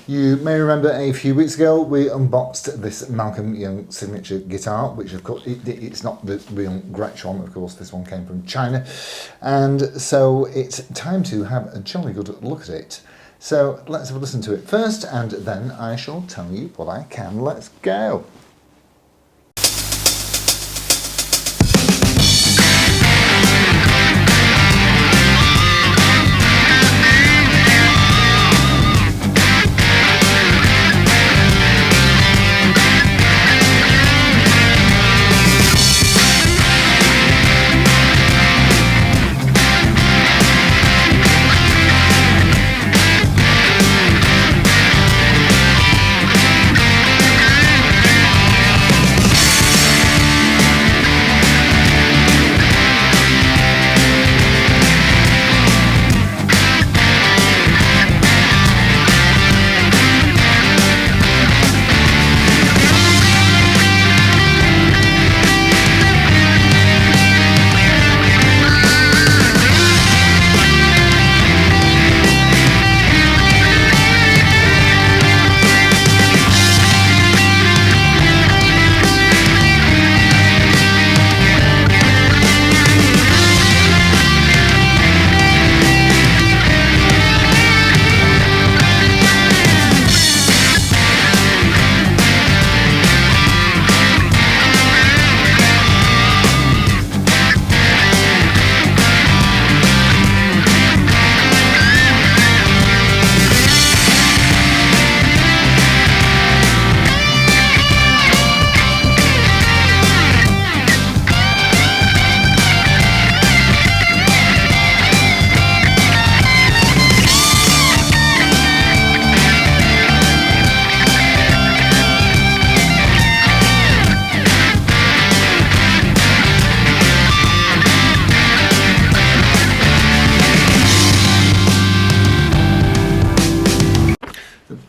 You may remember a few weeks ago we unboxed this Malcolm Young signature guitar, which of course it's not the real Gretsch one, of course this one came from China, and so it's time to have a jolly good look at it. So let's have a listen to it first and then I shall tell you what I can. Let's go!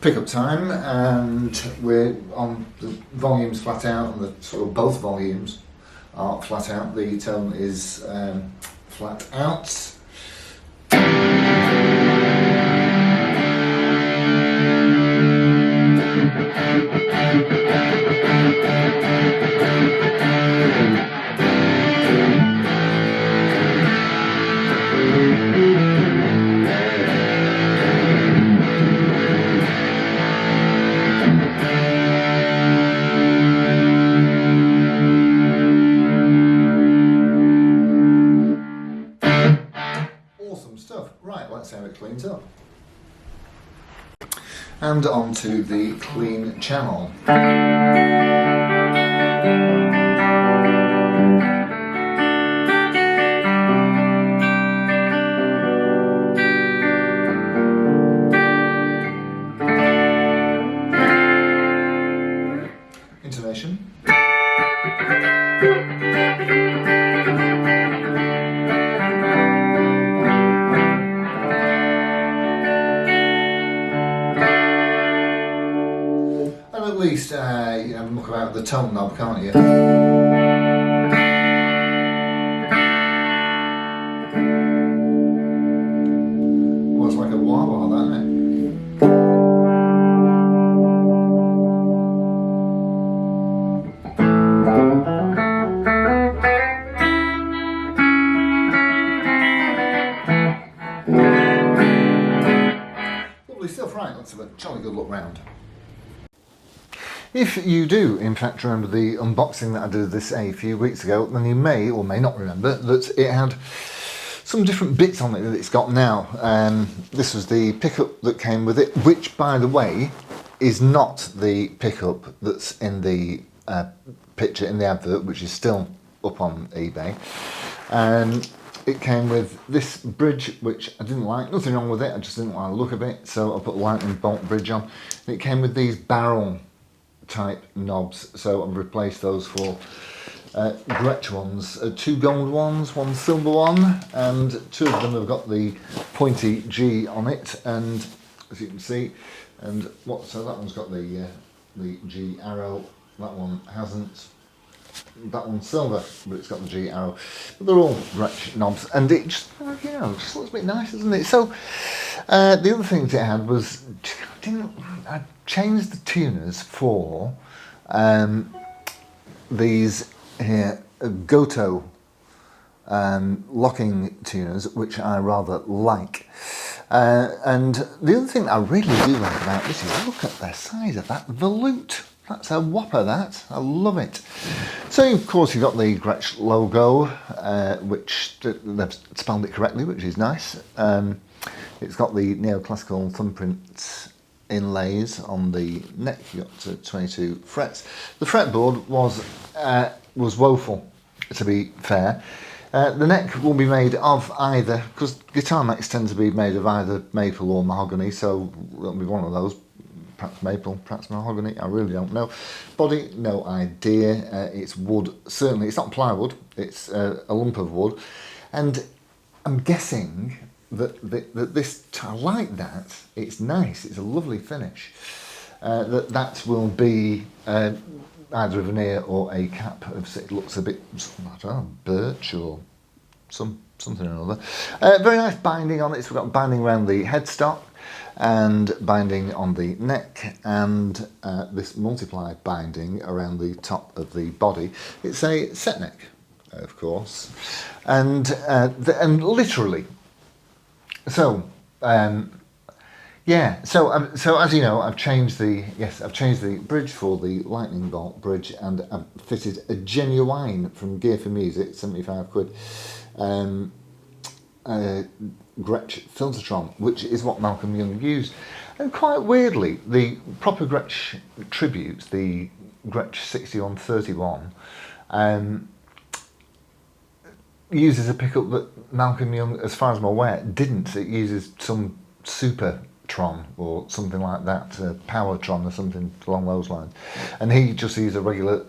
Pickup time, and we're on the volumes flat out, and the sort of both volumes are flat out. The tone is flat out. Right, let's have it cleaned up. And on to the clean channel. Intonation. At least you know, look about the tone knob, can't you? Well, it's like a wah-wah, that, isn't it? Lovely stuff, right, let's have a jolly good look round. If you do, in fact, remember the unboxing that I did of this a few weeks ago, then you may or may not remember that it had some different bits on it that it's got now. This was the pickup that came with it, which, by the way, is not the pickup that's in the picture in the advert, which is still up on eBay. It came with this bridge, which I didn't like. Nothing wrong with it, I just didn't like the look of it, so I put a lightning bolt bridge on. And it came with these barrel type knobs, so I've replaced those for Gretsch ones, 2 gold ones, 1 silver one, and 2 of them have got the pointy G on it, and as you can see, and so that one's got the G arrow, that one hasn't. that one's silver, but it's got the G arrow. But they're all Gretsch knobs, and it just, just looks a bit nice, doesn't it? So the other thing that it had was, I changed the tuners for these here Goto locking tuners, which I rather like. And the other thing I really do like about this is look at the size of that volute. That's a whopper, that. I love it. So, of course, you've got the Gretsch logo, which they've spelled it correctly, which is nice. It's got the neoclassical thumbprint inlays on the neck. You've got 22 frets. The fretboard was woeful, to be fair. The neck will be made of either, because guitar necks tend to be made of either maple or mahogany, so it'll be one of those. Perhaps maple, perhaps mahogany, I really don't know. Body, no idea. It's wood, certainly. It's not plywood, it's a lump of wood. And I'm guessing that this, I like that. It's nice, it's a lovely finish. That will be either a veneer or a cap. It looks a bit, I don't know, birch or something or other. Very nice binding on it. So we've got binding around the headstock and binding on the neck, and this multiply binding around the top of the body. It's a set neck, of course, and literally. So yeah. So as you know, I've changed the bridge for the lightning bolt bridge, and I've fitted a genuine from Gear for Music, £75. Gretsch Filtertron, which is what Malcolm Young used. And quite weirdly, the proper Gretsch tributes, the Gretsch 6131, uses a pickup that Malcolm Young, as far as I'm aware, didn't. It uses some Supertron or something like that, Powertron or something along those lines. And he just used a regular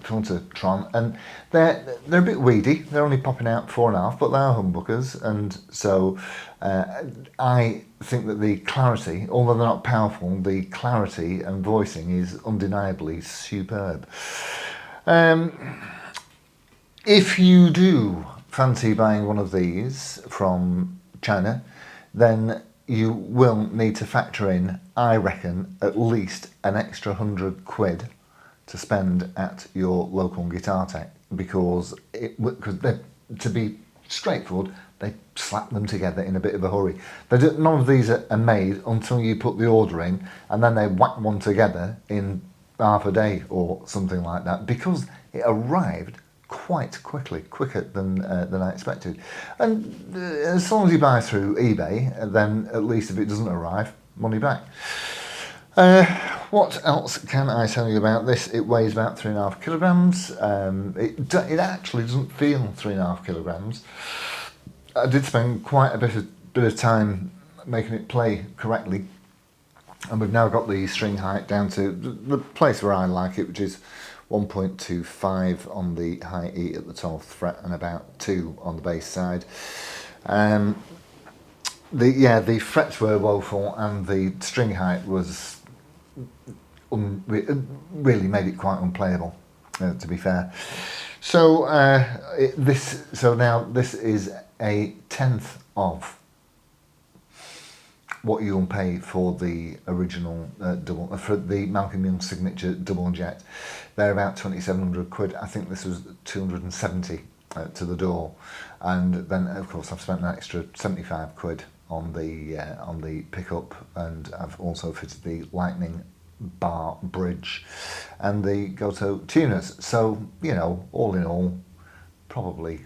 Filtertron, and they're a bit weedy. They're only popping out 4.5, but they are humbuckers, and so I think that the clarity, although they're not powerful, the clarity and voicing is undeniably superb. If you do fancy buying one of these from China, then you will need to factor in, I reckon, at least an extra £100 to spend at your local guitar tech, because to be straightforward, they slap them together in a bit of a hurry. None of these are made until you put the order in, and then they whack one together in half a day or something like that, because it arrived quite quickly, quicker than I expected. And as long as you buy through eBay, then at least if it doesn't arrive, money back. What else can I tell you about this? It weighs about 3.5 kilograms. It actually doesn't feel 3.5 kilograms. I did spend quite a bit of time making it play correctly, and we've now got the string height down to the place where I like it, which is 1.25 on the high E at the 12th fret and about 2 on the bass side. The frets were woeful, and the string height was really made it quite unplayable, to be fair. So now this is a tenth of what you'll pay for the original for the Malcolm Young signature double jet. They're about £2,700. I think this was 270 to the door, and then of course I've spent an extra £75 on the pickup, and I've also fitted the lightning bar bridge and the Goto tuners. So all in all, probably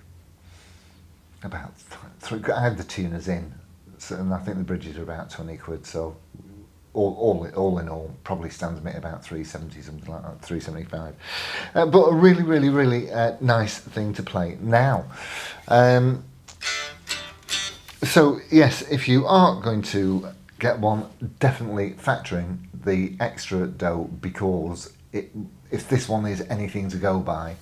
about I had the tuners in. So, and I think the bridges are about £20, so all in all probably stands me at about 370, something like that, 375. But a really, really, really nice thing to play now. So yes, if you are going to get one, definitely factor in the extra dough, because if this one is anything to go by,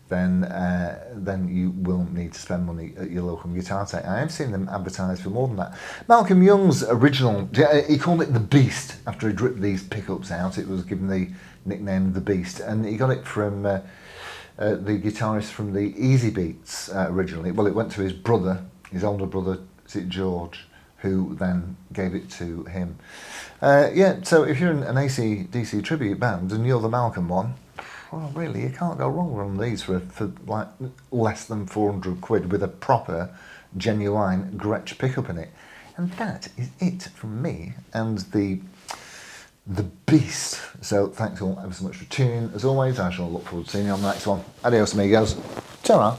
then you will need to spend money at your local guitar tech. I have seen them advertised for more than that. Malcolm Young's original, he called it the Beast after he ripped these pickups out. It was given the nickname the Beast, and he got it from the guitarist from the Easy Beats originally. Well, it went to his brother, his older brother, is it George, who then gave it to him. Yeah, so if you're an AC/DC tribute band and you're the Malcolm one, well, really, you can't go wrong on these for like less than 400 quid with a proper, genuine Gretsch pickup in it. And that is it from me and the beast. So thanks all ever so much for tuning in. As always, I shall look forward to seeing you on the next one. Adios amigos. Ta-ra.